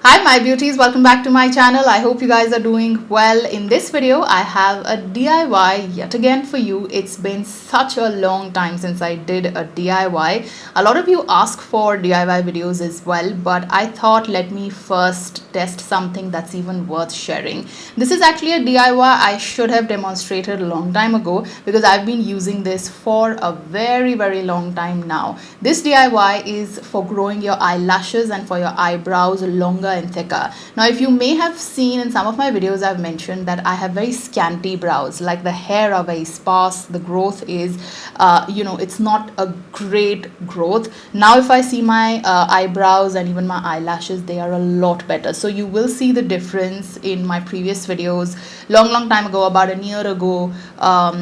Hi my beauties, welcome back to my channel. I hope you guys are doing well. In this video, I have a DIY yet again for you. It's been such a long time since I did a DIY. A lot of you ask for DIY videos as well, but I thought let me first test something that's even worth sharing. This is actually a DIY I should have demonstrated a long time ago because I've been using this for a very long time now. This DIY is for growing your eyelashes and for your eyebrows longer and thicker. Now if you may have seen in some of my videos, I've mentioned that I have very scanty brows, like the hair are very sparse, the growth is it's not a great growth. Now if I see my eyebrows and even my eyelashes, they are a lot better. So you will see the difference in my previous videos long time ago, about a year ago.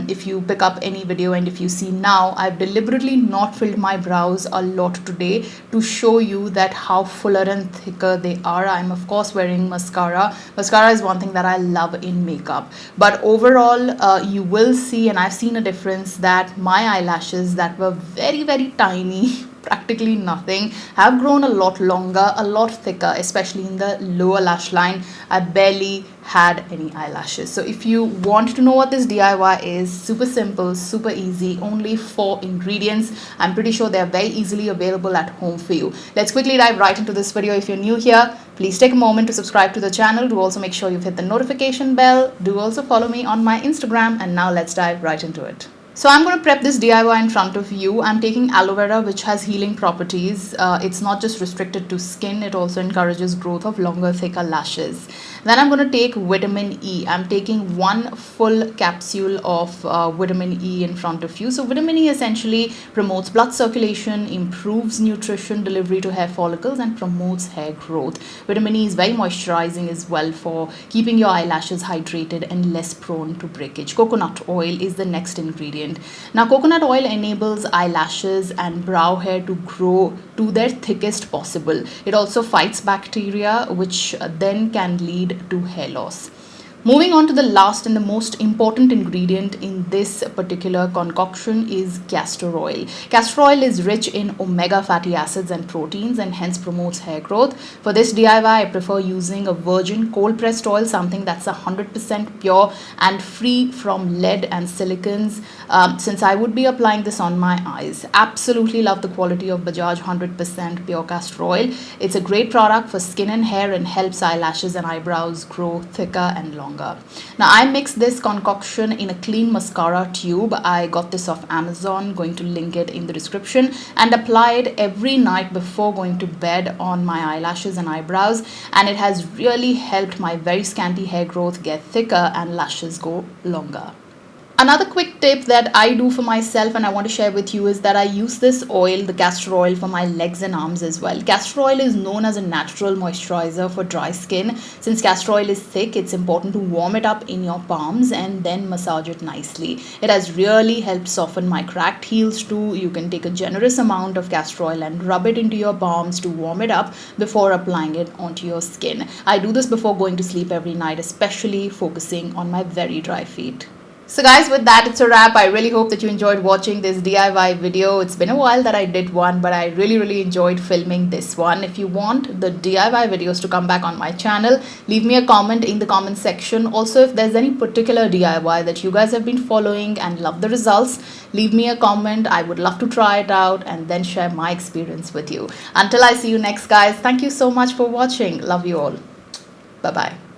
If you pick up any video and if you see now, I've deliberately not filled my brows a lot today to show you that how fuller and thicker they are. I'm of course wearing mascara. Mascara is one thing that I love in makeup, but overall you will see, and I've seen a difference, that my eyelashes that were very tiny practically nothing, have grown a lot longer, a lot thicker, especially in the lower lash line. I barely had any eyelashes. So if you want to know what this DIY is, super simple, super easy, only 4 ingredients. I'm pretty sure they're very easily available at home for you. Let's quickly dive right into this video. If you're new here, please take a moment to subscribe to the channel. Do also make sure you've hit the notification bell. Do also follow me on my Instagram, and now let's dive right into it. So I'm going to prep this DIY in front of you. I'm taking aloe vera, which has healing properties. It's not just restricted to skin, it also encourages growth of longer, thicker lashes. Then I'm going to take vitamin E. I'm taking 1 full capsule of vitamin E in front of you. So vitamin E essentially promotes blood circulation, improves nutrition delivery to hair follicles, and promotes hair growth. Vitamin E is very moisturizing as well for keeping your eyelashes hydrated and less prone to breakage. Coconut oil is the next ingredient. Now coconut oil enables eyelashes and brow hair to grow to their thickest possible. It also fights bacteria, which then can lead to hair loss. Moving on to the last and the most important ingredient in this particular concoction is castor oil. Castor oil is rich in omega fatty acids and proteins and hence promotes hair growth. For this DIY, I prefer using a virgin cold pressed oil, something that's 100% pure and free from lead and silicons, since I would be applying this on my eyes. Absolutely love the quality of Bajaj 100% pure castor oil. It's a great product for skin and hair and helps eyelashes and eyebrows grow thicker and longer. Now I mixed this concoction in a clean mascara tube. I got this off Amazon, going to link it in the description, and applied every night before going to bed on my eyelashes and eyebrows, and it has really helped my very scanty hair growth get thicker and lashes go longer. Another quick tip that I do for myself and I want to share with you is that I use this oil, the castor oil, for my legs and arms as well. Castor oil is known as a natural moisturizer for dry skin. Since castor oil is thick, it's important to warm it up in your palms and then massage it nicely. It has really helped soften my cracked heels too. You can take a generous amount of castor oil and rub it into your palms to warm it up before applying it onto your skin. I do this before going to sleep every night, especially focusing on my very dry feet. So guys, with that, it's a wrap. I really hope that you enjoyed watching this DIY video. It's been a while that I did one, but I really enjoyed filming this one. If you want the DIY videos to come back on my channel, leave me a comment in the comment section. Also, if there's any particular DIY that you guys have been following and love the results, leave me a comment. I would love to try it out and then share my experience with you. Until I see you next, guys, thank you so much for watching. Love you all. Bye-bye.